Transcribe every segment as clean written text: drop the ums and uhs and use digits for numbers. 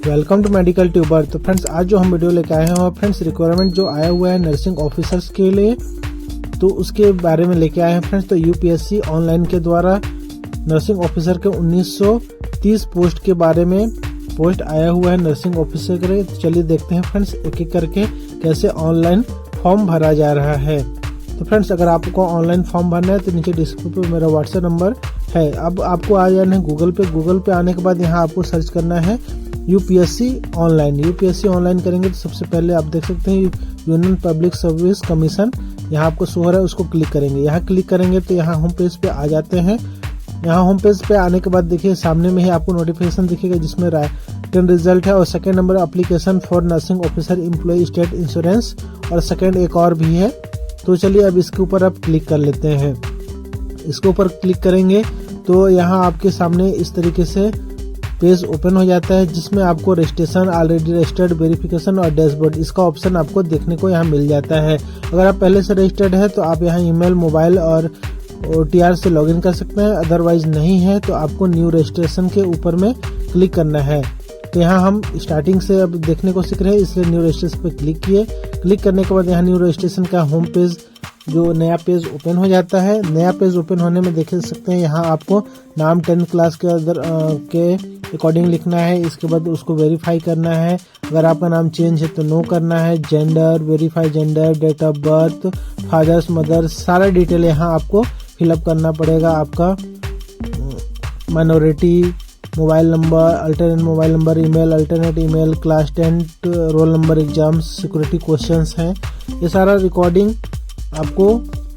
Welcome to medical tuber. तो friends आज जो हम वीडियो लेके आए हैं वो फ्रेंड्स रिक्वायरमेंट जो आया हुआ है नर्सिंग ऑफिसर्स के लिए, तो उसके बारे में लेके आए हैं फ्रेंड्स। तो यूपीएससी ऑनलाइन के द्वारा नर्सिंग ऑफिसर के 1930 पोस्ट के बारे में पोस्ट आया हुआ है नर्सिंग ऑफिसर के लिए। तो चलिए देखते हैं फ्रेंड्स एक एक करके कैसे ऑनलाइन फॉर्म भरा जा रहा है। तो फ्रेंड्स अगर आपको ऑनलाइन फॉर्म भरना है तो नीचे डिस्क्रिप्शन पे मेरा व्हाट्सएप नंबर है। अब आपको आ जाना है गूगल पे आने के बाद यहाँ आपको सर्च करना है यूपीएससी ऑनलाइन। यूपीएससी ऑनलाइन करेंगे तो सबसे पहले आप देख सकते हैं यूनियन पब्लिक सर्विस कमीशन यहाँ आपको शो हो रहा है, उसको क्लिक करेंगे। यहाँ क्लिक करेंगे तो यहाँ होम पेज पे आ जाते हैं। यहाँ होम पेज पे आने के बाद देखिए सामने में ही आपको नोटिफिकेशन दिखेगा जिसमें रिटर्न रिजल्ट है और second number application for nursing officer employ state insurance और सेकंड एक और भी है। तो चलिए अब इसके ऊपर आप क्लिक कर लेते हैं। इसके ऊपर क्लिक करेंगे तो यहाँ आपके सामने इस तरीके से पेज ओपन हो जाता है जिसमें आपको रजिस्ट्रेशन, ऑलरेडी रजिस्टर्ड, वेरिफिकेशन और डैशबोर्ड इसका ऑप्शन आपको देखने को यहाँ मिल जाता है। अगर आप पहले से रजिस्टर्ड है तो आप यहाँ ईमेल, मोबाइल और OTR से लॉगिन कर सकते हैं। अदरवाइज नहीं है तो आपको न्यू रजिस्ट्रेशन के ऊपर में क्लिक करना है। तो यहाँ हम स्टार्टिंग से अब देखने को सीख रहे हैं इसलिए न्यू रजिस्ट्रेशन पे क्लिक किए। क्लिक करने के बाद यहाँ न्यू रजिस्ट्रेशन का होम पेज जो नया पेज ओपन हो जाता है। नया पेज ओपन होने में देख सकते हैं यहाँ आपको नाम 10th क्लास के अकॉर्डिंग लिखना है। इसके बाद उसको वेरीफाई करना है। अगर आपका नाम चेंज है तो नो करना है। Gender, verify gender, date of birth, fathers, mothers, सारा डिटेल यहाँ आपको फिलअप करना पड़ेगा। आपका minority, mobile number, alternate mobile number, email, alternate email, class 10 roll number, exams, security questions हैं। ये सारा रिकॉर्डिंग आपको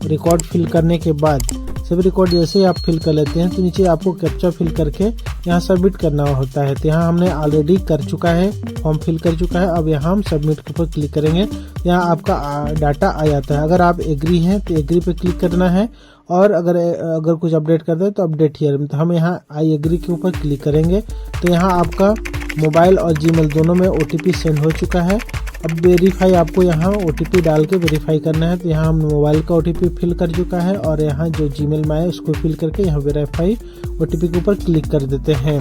रिकॉर्ड फिल करने के बाद सभी रिकॉर्ड जैसे ही आप फिल कर लेते हैं तो नीचे आपको कैप्चा फिल करके यहाँ सबमिट करना होता है। तो यहाँ हमने ऑलरेडी कर चुका है, फॉर्म फिल कर चुका है। अब यहाँ हम सबमिट के ऊपर क्लिक करेंगे, यहाँ आपका डाटा आ जाता है। अगर आप एग्री हैं तो एग्री पे क्लिक करना है और अगर कुछ अपडेट करते हैं तो अपडेट हियर। तो हम यहाँ आई एग्री के ऊपर क्लिक करेंगे तो यहाँ आपका मोबाइल और जीमेल दोनों में OTP सेंड हो चुका है। अब वेरीफाई आपको यहाँ OTP डाल के वेरीफाई करना है। तो यहाँ हम मोबाइल का OTP फिल कर चुका है और यहाँ जो जीमेल में आया उसको फिल करके यहाँ वेरीफाई OTP के ऊपर क्लिक कर देते हैं।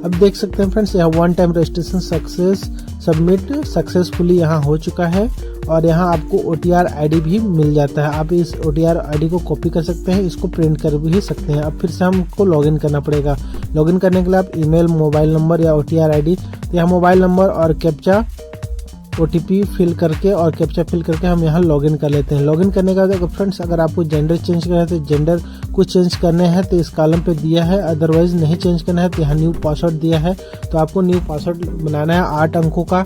अब देख सकते हैं फ्रेंड्स यहाँ one time registration submit successfully यहाँ हो चुका है और यहाँ आपको OTR ID भी मिल जाता है। आप इस OTR ID को कॉपी कर सकते हैं, इसको प्रिंट कर भी सकते हैं। अब फिर से हमको लॉगिन करना पड़ेगा। लॉगिन करने के लिए आप ईमेल, मोबाइल नंबर या OTR ID, तो यहाँ मोबाइल नंबर और कैप्चा OTP फिल करके और कैप्चा फिल करके हम यहाँ लॉगिन कर लेते हैं। लॉगिन करने का बाद फ्रेंड्स अगर आपको जेंडर चेंज करना है तो जेंडर को चेंज करने हैं तो इस कॉलम पे दिया है। अदरवाइज नहीं चेंज करना है तो यहाँ न्यू पासवर्ड दिया है। तो आपको न्यू पासवर्ड बनाना है 8 अंकों का,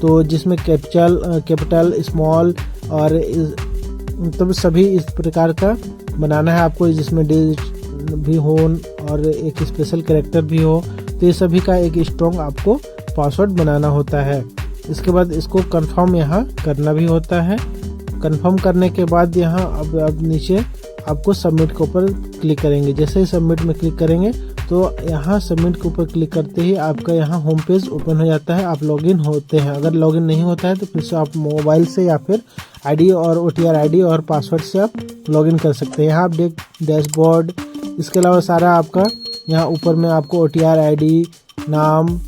तो जिसमें कैपिटल, स्मॉल और मतलब सभी इस प्रकार का बनाना है आपको, जिसमें डिजिट भी हो और एक स्पेशल कैरेक्टर भी हो। तो ये सभी का एक स्ट्रॉन्ग आपको पासवर्ड बनाना होता है। इसके बाद इसको कंफर्म यहाँ करना भी होता है। कंफर्म करने के बाद यहाँ अब नीचे आपको सबमिट के ऊपर क्लिक करेंगे। जैसे ही सबमिट में क्लिक करेंगे तो यहाँ सबमिट के ऊपर क्लिक करते ही आपका यहाँ होम पेज ओपन हो जाता है। आप लॉगिन होते हैं। अगर लॉगिन नहीं होता है तो फिर से आप मोबाइल से या फिर ID और OTR ID और पासवर्ड से आप लॉगिन कर सकते हैं। यहाँ आप डैशबोर्ड, इसके अलावा सारा आपका यहाँ ऊपर में आपको OTR ID, नाम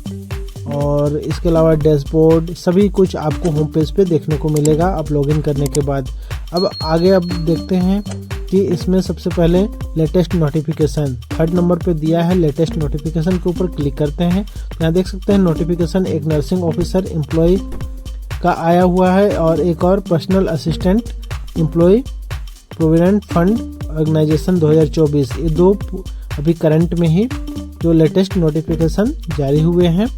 और इसके अलावा डैशबोर्ड सभी कुछ आपको होम पेज पे देखने को मिलेगा आप लॉगिन करने के बाद। अब आगे अब देखते हैं कि इसमें सबसे पहले लेटेस्ट नोटिफिकेशन 3rd नंबर पे दिया है। लेटेस्ट नोटिफिकेशन के ऊपर क्लिक करते हैं। यहाँ देख सकते हैं नोटिफिकेशन एक नर्सिंग ऑफिसर एम्प्लॉय का आया हुआ है और एक और personal assistant employ provident fund organisation 2024। ये दो अभी करंट में ही जो लेटेस्ट नोटिफिकेशन जारी हुए हैं।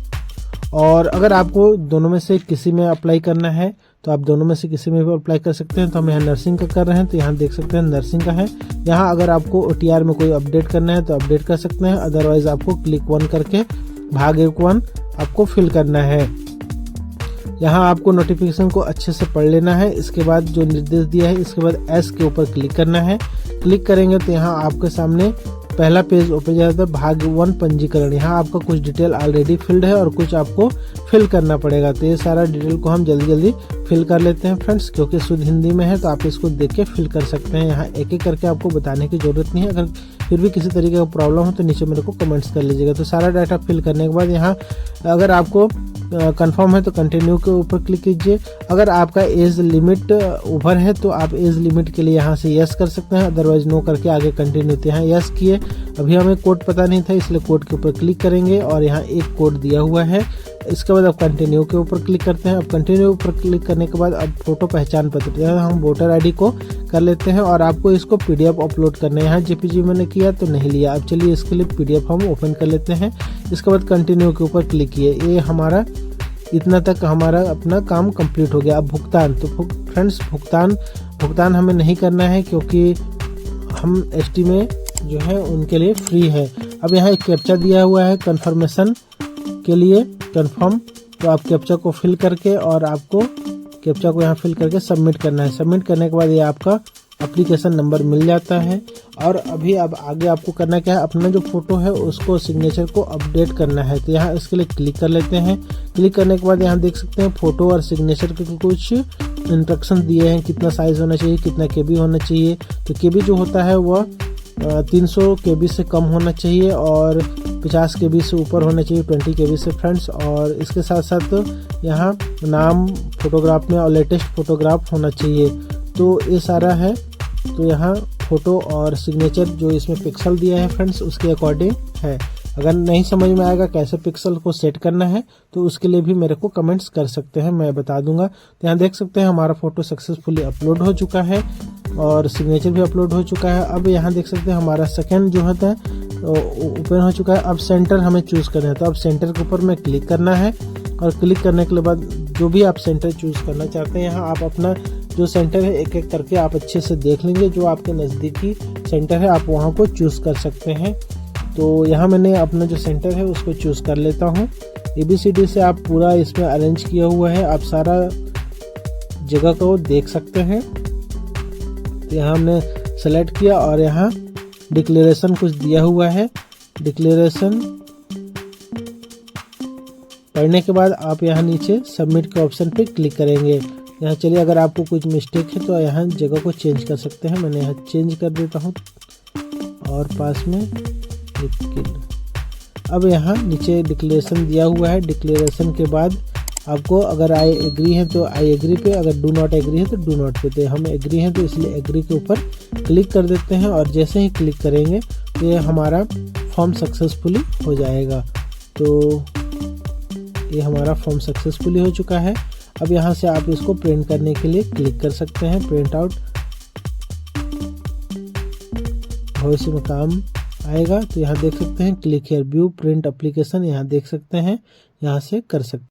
और अगर आपको दोनों में से किसी में अप्लाई करना है तो आप दोनों में से किसी में भी अप्लाई कर सकते हैं। तो हम यहाँ नर्सिंग का कर रहे हैं तो यहाँ देख सकते हैं नर्सिंग का है। यहाँ अगर आपको OTR में कोई अपडेट करना है तो अपडेट कर सकते हैं। अदरवाइज आपको क्लिक 1 करके भाग 1 आपको फिल करना है। यहाँ आपको नोटिफिकेशन को अच्छे से पढ़ लेना है। इसके बाद जो निर्देश दिया है इसके बाद S के ऊपर क्लिक करना है। क्लिक करेंगे तो यहाँ आपके सामने पहला पेज ओपन जाता है, भाग 1 पंजीकरण। यहाँ आपका कुछ डिटेल ऑलरेडी फिल्ड है और कुछ आपको फिल करना पड़ेगा। तो ये सारा डिटेल को हम जल्दी जल्दी फिल कर लेते हैं फ्रेंड्स, क्योंकि शुद्ध हिंदी में है तो आप इसको देख के फिल कर सकते हैं। यहाँ एक एक करके आपको बताने की जरूरत नहीं है। अगर फिर भी किसी तरीके का प्रॉब्लम हो तो नीचे मेरे को कमेंट्स कर लीजिएगा। तो सारा डाटा फिल करने के बाद यहाँ अगर आपको कंफर्म है तो कंटिन्यू के ऊपर क्लिक कीजिए। अगर आपका एज लिमिट ओवर है तो आप एज लिमिट के लिए यहाँ से यस कर सकते हैं, अदरवाइज नो करके आगे कंटिन्यू। तो यहाँ यस किए। अभी हमें कोड पता नहीं था इसलिए कोड के ऊपर क्लिक करेंगे और यहाँ एक कोड दिया हुआ है। इसके बाद आप कंटिन्यू के ऊपर क्लिक करते हैं। अब कंटिन्यू ऊपर क्लिक करने के बाद अब फोटो पहचान पत्र हम वोटर आईडी को कर लेते हैं और आपको इसको पीडीएफ अपलोड करना है। यहाँ जेपीजी मैंने किया तो नहीं लिया। अब चलिए इसके लिए पीडीएफ हम ओपन कर लेते हैं। इसके बाद कंटिन्यू के ऊपर क्लिक किए। ये हमारा इतना तक हमारा अपना काम कंप्लीट हो गया। अब भुगतान, तो फ्रेंड्स भुगतान हमें नहीं करना है क्योंकि हम एसटी में जो है उनके लिए फ्री है। अब यहाँ एक कैप्चा दिया हुआ है कंफर्मेशन के लिए, कंफर्म। तो आप कैप्चा को फिल करके और आपको कैप्चा को यहाँ फिल करके सबमिट करना है। सबमिट करने के बाद ये आपका एप्लीकेशन नंबर मिल जाता है। और अभी अब आगे आपको करना क्या है, अपना जो फोटो है उसको सिग्नेचर को अपडेट करना है। तो यहाँ इसके लिए क्लिक कर लेते हैं। क्लिक करने के बाद यहाँ देख सकते हैं फोटो और सिग्नेचर के कुछ इंस्ट्रक्शन दिए हैं, कितना साइज होना चाहिए, कितना केबी होना चाहिए। तो केबी जो होता है वह 300 केबी से कम होना चाहिए और 50 केबी से ऊपर होना चाहिए, 20 केबी से फ्रेंड्स। और इसके साथ साथ यहाँ नाम फोटोग्राफ में और लेटेस्ट फोटोग्राफ होना चाहिए। तो ये सारा है। तो यहाँ फोटो और सिग्नेचर जो इसमें पिक्सल दिया है फ्रेंड्स उसके अकॉर्डिंग है। अगर नहीं समझ में आएगा कैसे पिक्सल को सेट करना है तो उसके लिए भी मेरे को कमेंट्स कर सकते हैं, मैं बता दूंगा। तो यहाँ देख सकते हैं हमारा फोटो सक्सेसफुली अपलोड हो चुका है और सिग्नेचर भी अपलोड हो चुका है। अब यहाँ देख सकते हैं हमारा सेकंड जो होता है ओपन हो चुका है। अब सेंटर हमें चूज करना है। तो अब सेंटर के ऊपर में क्लिक करना है और क्लिक करने के बाद जो भी आप सेंटर चूज करना चाहते हैं यहाँ आप अपना जो सेंटर है एक एक करके आप अच्छे से देख लेंगे। जो आपके नज़दीकी सेंटर है आप वहाँ को चूज कर सकते हैं। तो यहाँ मैंने अपना जो सेंटर है उसको चूज कर लेता हूँ। ABCD से आप पूरा इसमें अरेंज किया हुआ है, आप सारा जगह को देख सकते हैं। तो यहाँ हमने सेलेक्ट किया और यहाँ डिक्लेरेशन कुछ दिया हुआ है। डिक्लेरेशन पढ़ने के बाद आप यहाँ नीचे सबमिट के ऑप्शन पे क्लिक करेंगे। यहाँ चलिए अगर आपको कुछ मिस्टेक है तो यहाँ जगह को चेंज कर सकते हैं। मैंने यहाँ चेंज कर देता हूँ और पास में अब यहाँ नीचे डिक्लेरेशन दिया हुआ है। डिक्लेरेशन के बाद आपको अगर आई एग्री है तो आई एग्री पे, अगर डू नॉट एग्री है तो डू नॉट पे। तो हम एग्री हैं तो इसलिए एग्री के ऊपर क्लिक कर देते हैं और जैसे ही क्लिक करेंगे तो ये हमारा फॉर्म सक्सेसफुली हो जाएगा। तो ये हमारा फॉर्म सक्सेसफुली हो चुका है। अब यहाँ से आप इसको प्रिंट करने के लिए क्लिक कर सकते हैं। प्रिंट आउट भविष्य में काम आएगा। तो यहाँ देख सकते हैं click here view print application, यहाँ देख सकते हैं, यहाँ से कर सकते हैं।